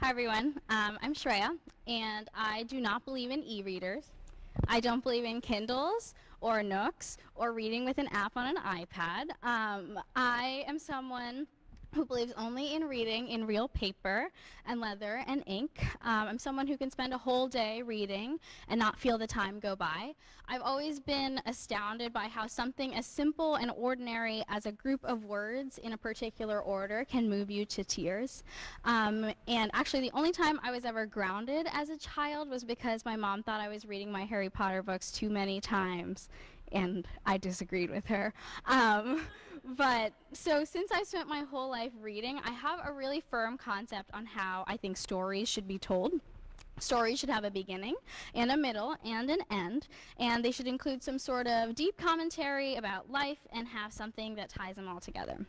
Hi everyone, I'm Shreya, and I do not believe in e-readers. I don't believe in Kindles or Nooks or reading with an app on an iPad. I am someone who believes only in reading in real paper and leather and ink. I'm someone who can spend a whole day reading and not feel the time go by. I've always been astounded by how something as simple and ordinary as a group of words in a particular order can move you to tears. And actually the only time I was ever grounded as a child was because my mom thought I was reading my Harry Potter books too many times, and I disagreed with her. But so since I spent my whole life reading, I have a really firm concept on how I think stories should be told. Stories should have a beginning and a middle and an end, and they should include some sort of deep commentary about life and have something that ties them all together.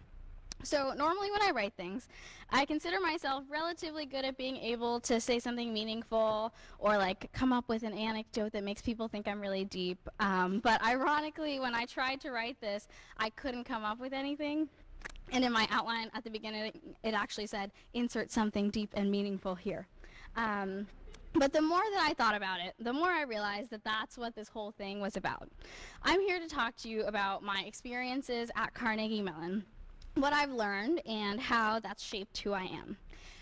So normally when I write things, I consider myself relatively good at being able to say something meaningful or like come up with an anecdote that makes people think I'm really deep. But ironically, when I tried to write this, I couldn't come up with anything. And in my outline at the beginning, it actually said, insert something deep and meaningful here. But the more that I thought about it, the more I realized that that's what this whole thing was about. I'm here to talk to you about my experiences at Carnegie Mellon, what I've learned, and how that's shaped who I am.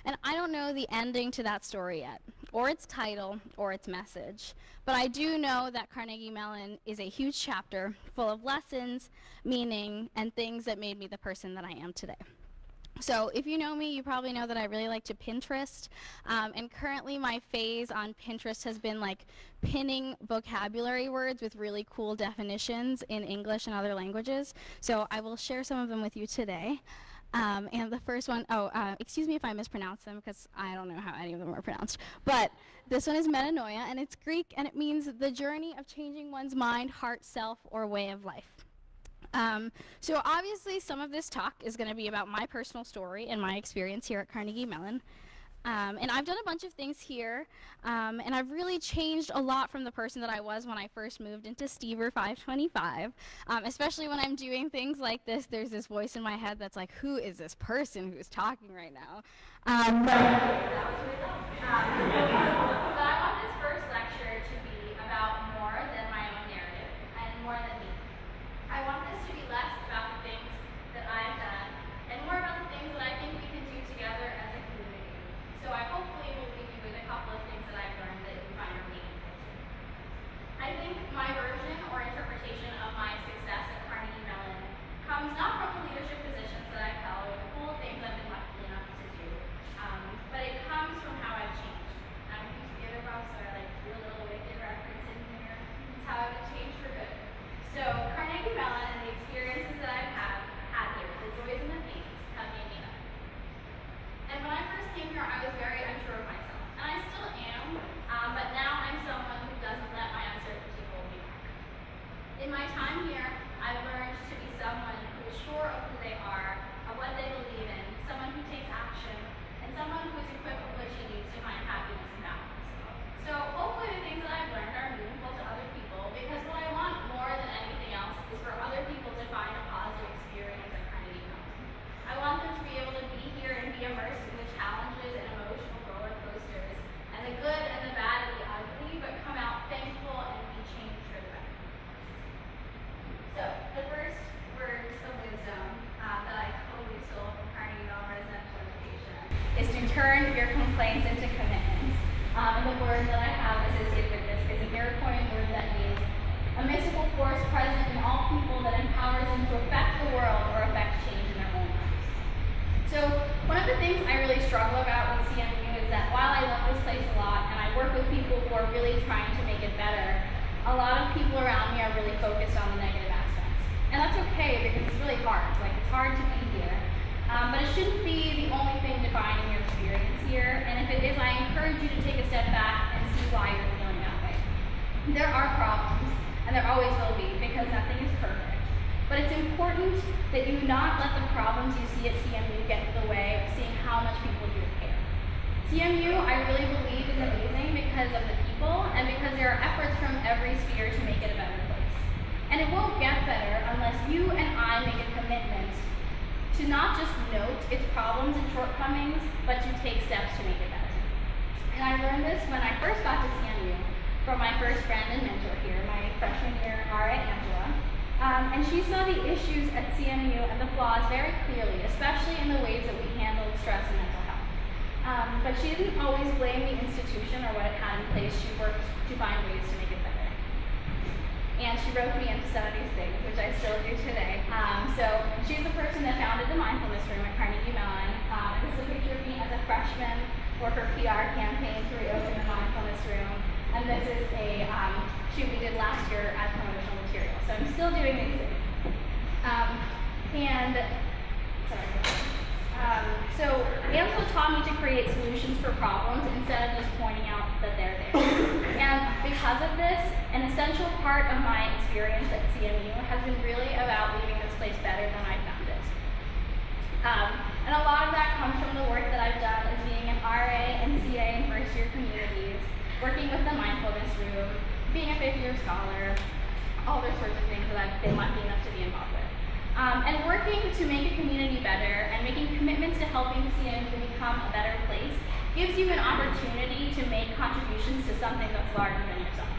And I don't know the ending to that story yet, or its title, or its message, but I do know that Carnegie Mellon is a huge chapter full of lessons, meaning, and things that made me the person that I am today. So if you know me, you probably know that I really like to Pinterest, and currently my phase on Pinterest has been like pinning vocabulary words with really cool definitions in English and other languages. So I will share some of them with you today. And the first one, excuse me if I mispronounce them because I don't know how any of them are pronounced. But this one is metanoia, and it's Greek, and it means the journey of changing one's mind, heart, self, or way of life. So obviously some of this talk is going to be about my personal story and my experience here at Carnegie Mellon. And I've done a bunch of things here, and I've really changed a lot from the person that I was when I first moved into Stever 525, especially when I'm doing things like this. There's this voice in my head that's like, who is this person who's talking right now? But I want this first lecture to be about more than my own narrative and more than me. I want this to be less about the things that I've done and more about the things that I think we can do together as a community. So I hopefully will leave you with a couple of things that I've learned that you find are meaningful too. I think my version or interpretation of my success at Carnegie Mellon comes not from the leadership positions that I've held or the cool things I've been lucky enough to do, but it comes from how I've changed. I'm a huge theater buff, so I like to do a little wicked reference in here. It's how I've changed for good. So Carnegie Mellon and the experiences that I've had here, the joys and the pains, have made me better. And when I first came here, I was very unsure of myself, and I still am, but now I'm someone who doesn't let my uncertainty hold me back. In my time here, I've learned to be someone who is sure of who they are, of what they believe in, someone who takes action, and someone who is equipped with what she needs to find happiness and balance. So hopefully the things that I've learned are meaningful to other people, because what I want more than anything else is for other people to find a positive experience at Carnegie Mellon. I want them to be able to be here and be immersed in the challenges and emotional roller coasters, and the good and the bad and the ugly, but come out thankful and be changed for the better. So the first words of wisdom that I totally stole from Carnegie Mellon Residential Education is to turn your complaints into commitments. And the word that I have associated with this is an Iroquoian word that means a mystical force present in all people that empowers them to affect the world or affect change in their own lives. So one of the things I really struggle about with CMU is that while I love this place a lot and I work with people who are really trying to make it better, a lot of people around me are really focused on the negative aspects. And that's okay because it's really hard. Like, it's hard to be here. But it shouldn't be the only thing defining your experience here, and if it is, I encourage you to take a step back and see why you're feeling that way. There are problems, and there always will be, because nothing is perfect. But it's important that you not let the problems you see at CMU get in the way of seeing how much people here care. CMU, I really believe, is amazing because of the people, and because there are efforts from every sphere to make it a better place. And it won't get better unless you and I make a commitment to not just note its problems and shortcomings, but to take steps to make it better. And I learned this when I first got to CMU from my first friend and mentor here, my freshman year RA, Angela. And she saw the issues at CMU and the flaws very clearly, especially in the ways that we handled stress and mental health. But she didn't always blame the institution or what it had in place. She worked to find ways to make it better. And she roped me into some of these things, which I still do today. So she's the person that founded the mindfulness room at Carnegie Mellon. This is a picture of me as a freshman for her PR campaign to reopen the mindfulness room. And this is a shoot we did last year as promotional material. So I'm still doing these things. So Angela taught me to create solutions for problems instead of just pointing out that they're there. And because of this, an essential part of my experience at CMU has been really about leaving this place better than I found it. And a lot of that comes from the work that I've done as being an RA and CA in first year communities, working with the mindfulness room, being a fifth year scholar, all those sorts of things that I've been lucky enough to be involved with. And working to make a community better and making commitments to helping CMU become a better place gives you an opportunity to make contributions to something that's larger than yourself.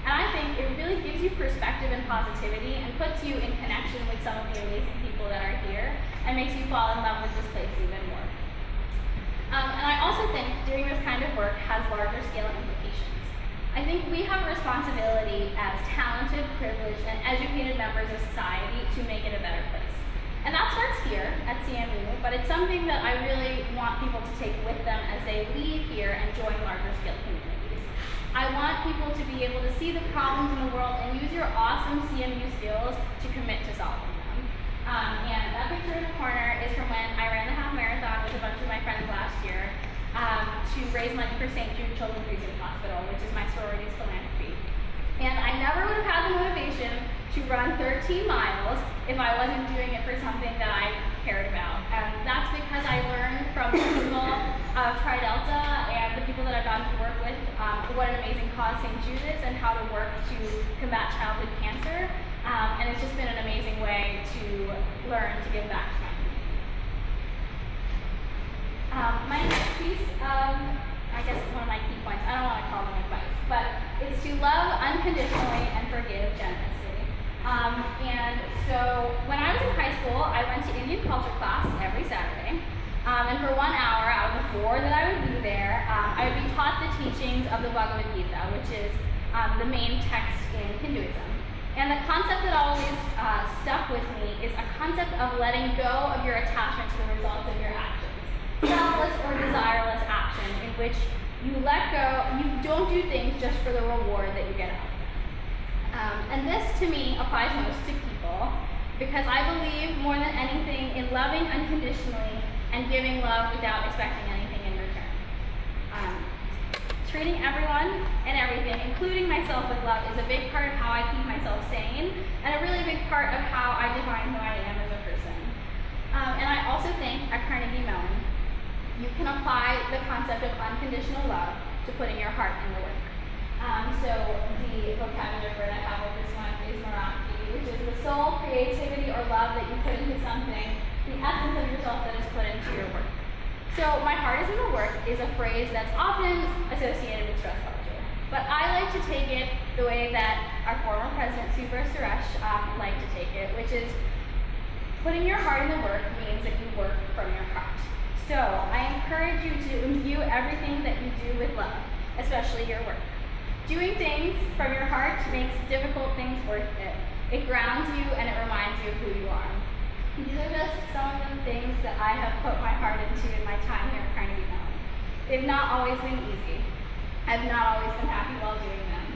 And I think it really gives you perspective and positivity and puts you in connection with some of the amazing people that are here and makes you fall in love with this place even more. And I also think doing this kind of work has larger scale implications. I think we have a responsibility as talented, privileged, and educated members of society to make it a better place. And that starts here at CMU, but it's something that I really want people to take with them as they leave here and join larger scale communities. I want people to be able to see the problems in the world and use your awesome CMU skills to commit to solving them. And that picture in the corner is from when I ran the half marathon with a bunch of my friends last year. To raise money for St. Jude Children's Research Hospital, which is my sorority's philanthropy. And I never would have had the motivation to run 13 miles if I wasn't doing it for something that I cared about. And that's because I learned from the people of Tri Delta and the people that I've gotten to work with what an amazing cause St. Jude is and how to work to combat childhood cancer. And it's just been an amazing way to learn to give back to my community. My next piece of, I guess one of my key points, I don't want to call them advice, but it's to love unconditionally and forgive generously. And so when I was in high school, I went to Indian culture class every Saturday. And for 1 hour out of the 4 that I would be there, I would be taught the teachings of the Bhagavad Gita, which is the main text in Hinduism. And the concept that always stuck with me is a concept of letting go of your attachment to the results of your actions. Selfless or desireless action in which you let go, you don't do things just for the reward that you get out of it. And this to me applies most to people because I believe more than anything in loving unconditionally and giving love without expecting anything in return. Treating everyone and everything, including myself, with love is a big part of how I keep myself sane and a really big part of how I define who I am as a person. And I also think at Carnegie Mellon, you can apply the concept of unconditional love to putting your heart in the work. So the vocabulary word I have with this one is morality, which is the soul, creativity, or love that you put into something, the essence of yourself that is put into your work. So my heart is in the work is a phrase that's often associated with stress culture. But I like to take it the way that our former president, Subra Suresh, liked to take it, which is putting your heart in the work means that you work from your heart. So I encourage you to imbue everything that you do with love, especially your work. Doing things from your heart makes difficult things worth it. It grounds you and it reminds you of who you are. These are just some of the things that I have put my heart into in my time here at Carnegie Mellon. They've not always been easy. I've not always been happy while doing them.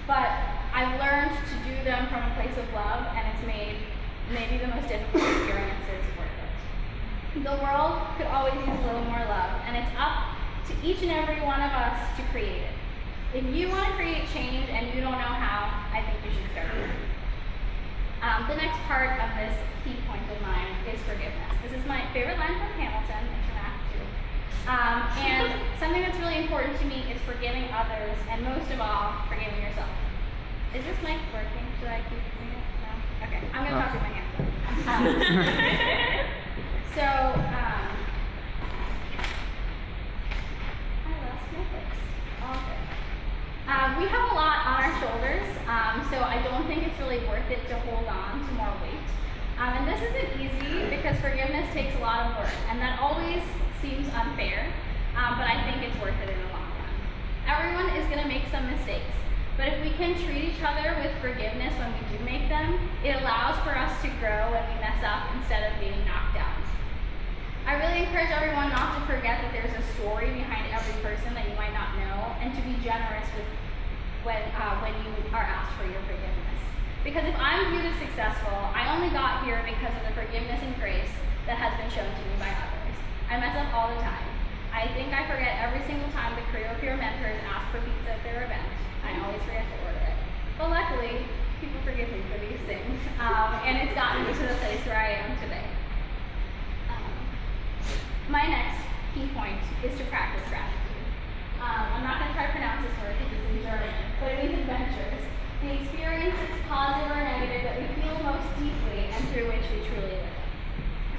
But I've learned to do them from a place of love, and it's made maybe the most difficult experiences worth it. The world could always use a little more love, and it's up to each and every one of us to create it. If you want to create change and you don't know how, I think you should start here. The next part of this key point of mine is forgiveness. This is my favorite line from Hamilton. It's from Act 2. And something that's really important to me is forgiving others, and most of all, forgiving yourself. Is this mic working? Should I keep using it? No? Okay, I'm going to talk with my hands up. So, I lost my place. worth it to hold on to more weight. And this isn't easy because forgiveness takes a lot of work, and that always seems unfair, but I think it's worth it in the long run. Everyone is going to make some mistakes, but if we can treat each other with forgiveness when we do make them, it allows for us to grow when we mess up instead of being knocked down. I really encourage everyone not to forget that there's a story behind every person that you might not know, and to be generous with when you are asked for your forgiveness. Because if I'm viewed as successful, I only got here because of the forgiveness and grace that has been shown to me by others. I mess up all the time. I think I forget every single time the career peer mentors ask for pizza at their event. I always forget to order it. But luckily, people forgive me for these things, and it's gotten me to the place where I am today. My next key point is to practice gratitude. I'm not going to try to pronounce this word because it's in German, but it means adventures. The experiences, positive or negative, that we feel most deeply and through which we truly live.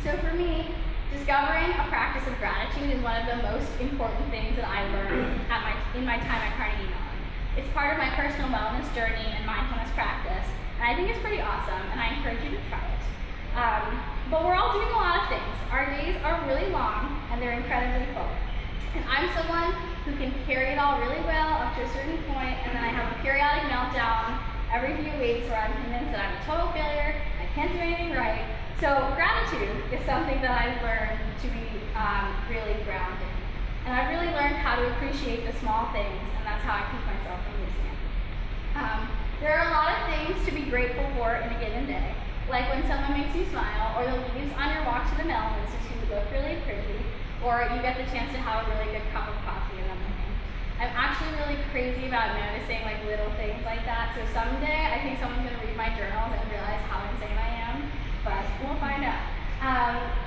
So for me, discovering a practice of gratitude is one of the most important things that I learned in my time at Carnegie Mellon. It's part of my personal wellness journey and mindfulness practice, and I think it's pretty awesome, and I encourage you to try it. But we're all doing a lot of things. Our days are really long, and they're incredibly full. And I'm someone who can carry it all really well up to a certain point, and then I have a periodic meltdown every few weeks where I'm convinced that I'm a total failure, I can't do anything right. So gratitude is something that I've learned to be really grounded. And I've really learned how to appreciate the small things, and that's how I keep myself from losing it. There are a lot of things to be grateful for in a given day. Like when someone makes you smile, or the leaves on your walk to the Mellon Institute look really pretty, or you get the chance to have a really good cup of coffee in the morning. I'm actually really crazy about noticing like little things like that, so someday I think someone's going to read my journals and realize how insane I am, but we'll find out.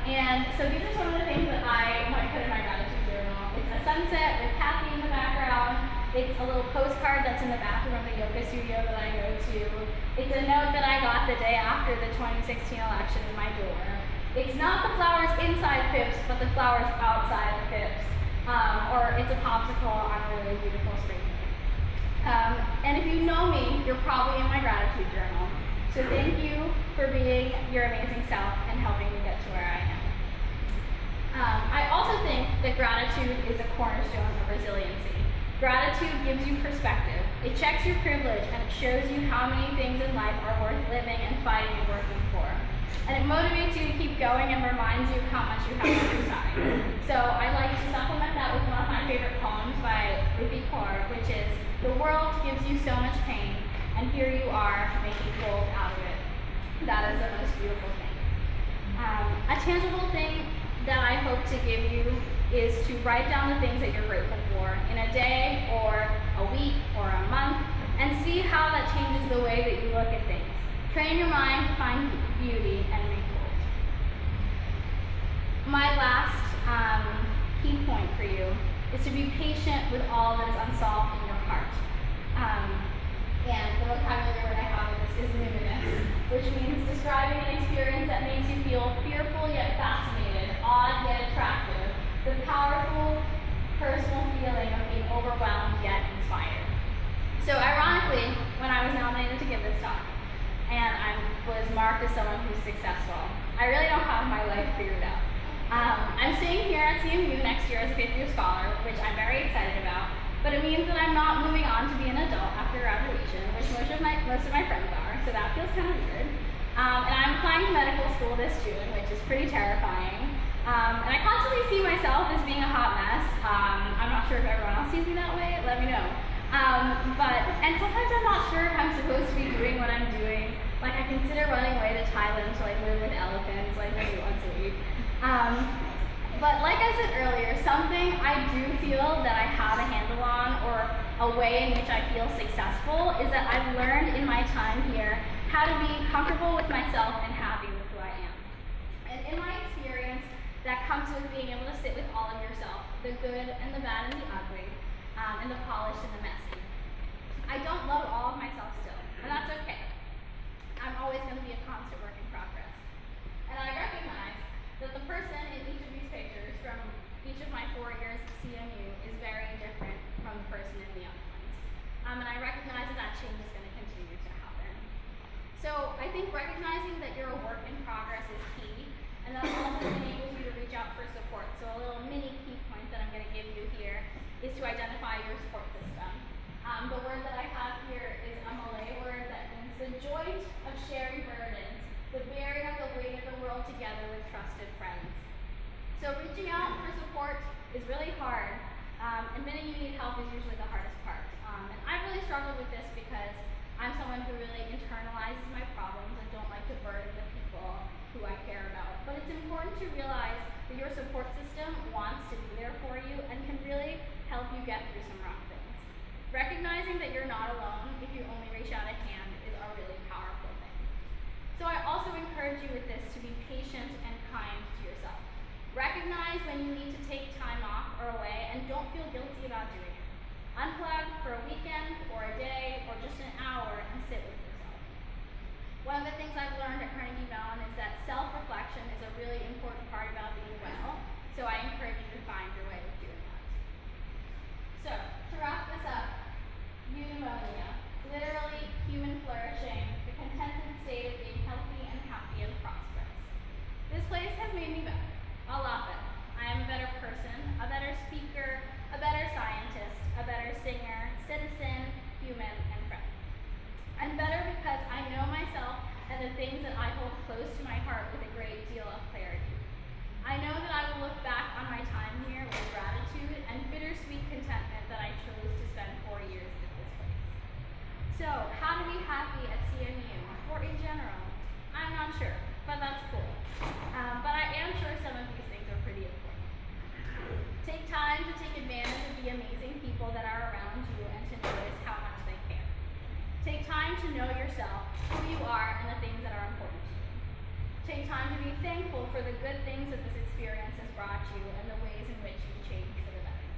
And so these are some of the things that I might put in my gratitude journal. It's a sunset with Kathy in the background. It's a little postcard that's in the bathroom of the yoga studio that I go to. It's a note that I got the day after the 2016 election in my door. It's not the flowers inside Phipps, but the flowers outside of Phipps. Or it's a popsicle on a really beautiful spring day. And if you know me, you're probably in my gratitude journal. So thank you for being your amazing self and helping me get to where I am. I also think that gratitude is a cornerstone of resiliency. Gratitude gives you perspective. It checks your privilege and it shows you how many things in life are worth living and fighting and working for. And it motivates you to keep going and reminds you how much you have on your side. So I like to supplement that with one of my favorite poems by Rupi Kaur, which is, "The world gives you so much pain, and here you are making gold out of it." That is the most beautiful thing. A tangible thing that I hope to give you is to write down the things that you're grateful for in a day or a week or a month, and see how that changes the way that you look at things. Train your mind to find beauty and make gold. My last key point for you is to be patient with all that is unsolved in your heart. And the vocabulary word I have in this is numinous, which means describing an experience that makes you feel fearful yet fascinated, odd yet attractive, the powerful personal feeling of being overwhelmed yet inspired. So ironically, when I was nominated to give this talk, and I was marked as someone who's successful, I really don't have my life figured out. I'm staying here at CMU next year as a fifth-year scholar, which I'm very excited about, but it means that I'm not moving on to be an adult after graduation, which most of my friends are, so that feels kind of weird. And I'm applying to medical school this June, which is pretty terrifying. And I constantly see myself as being a hot mess. I'm not sure if everyone else sees me that way, let me know. And sometimes I'm not sure if I'm supposed to be doing what I'm doing. Like I consider running away to Thailand to like live with elephants like maybe once a week. But like I said earlier, something I do feel that I have a handle on, or a way in which I feel successful, is that I've learned in my time here how to be comfortable with myself and happy with who I am. And in my experience, that comes with being able to sit with all of yourself, the good and the bad and the ugly, and the polished and the messy. I don't love all of myself still, and that's okay. I'm always going to be a constant work in progress. And I recognize that the person in each of these pictures from each of my 4 years at CMU is very different from the person in the other ones. And I recognize that that change is going to continue to happen. So I think recognizing that you're a work in progress is key, and that also enables you to reach out for support. So a little mini key point that I'm going to give you here is to identify your support system. The word that I have here is a Malay word that means the joint of sharing burdens, the bearing of the weight of the world together with trusted friends. So reaching out for support is really hard. Admitting you need help is usually the hardest part. And I really struggled with this because I'm someone who really internalizes my problems and don't like to burden the people who I care about. But it's important to realize that your support system wants to be there for you and can really help you get through some rough things. Recognizing that you're not alone if you only reach out a hand is a really powerful thing. So I also encourage you with this to be patient and kind to yourself. Recognize when you need to take time off or away and don't feel guilty about doing it. Unplug for a weekend or a day or just an hour and sit with yourself. One of the things I've learned at Carnegie Mellon is that self-reflection is a really important part about being well, so I encourage you to find your way of doing that. So, to wrap this up, eudaimonia, literally human flourishing, the contented state of being healthy and happy and prosperous. This place has made me better, a lot better. I am a better person, a better speaker, a better scientist, a better singer, citizen, human, and friend. I'm better because I know myself and the things that I hold close to my heart with a great deal of clarity. I know that I will look back on my time here with gratitude and bittersweet contentment that I chose to spend 4 years at this place. So, how to be happy at CMU, or in general? I'm not sure, but that's cool. But I am sure some of these things are pretty important. Take time to take advantage of the amazing people that are around you and to notice how much they care. Take time to know yourself, who you are, and the things that are important to you. Take time to be thankful for the good things that this experience has brought you and the ways in which you've changed for the better.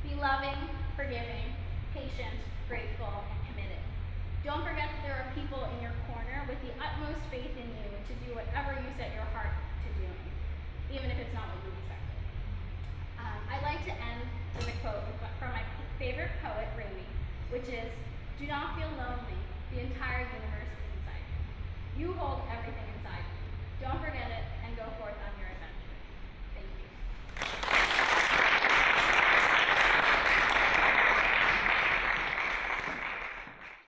Be loving, forgiving, patient, grateful, and committed. Don't forget that there are people in your corner with the utmost faith in you to do whatever you set your heart to doing, even if it's not what you expected. I'd like to end with a quote from my favorite poet, Rumi, which is, "Do not feel lonely, the entire universe is inside you. You hold everything inside you. Don't forget it and go forth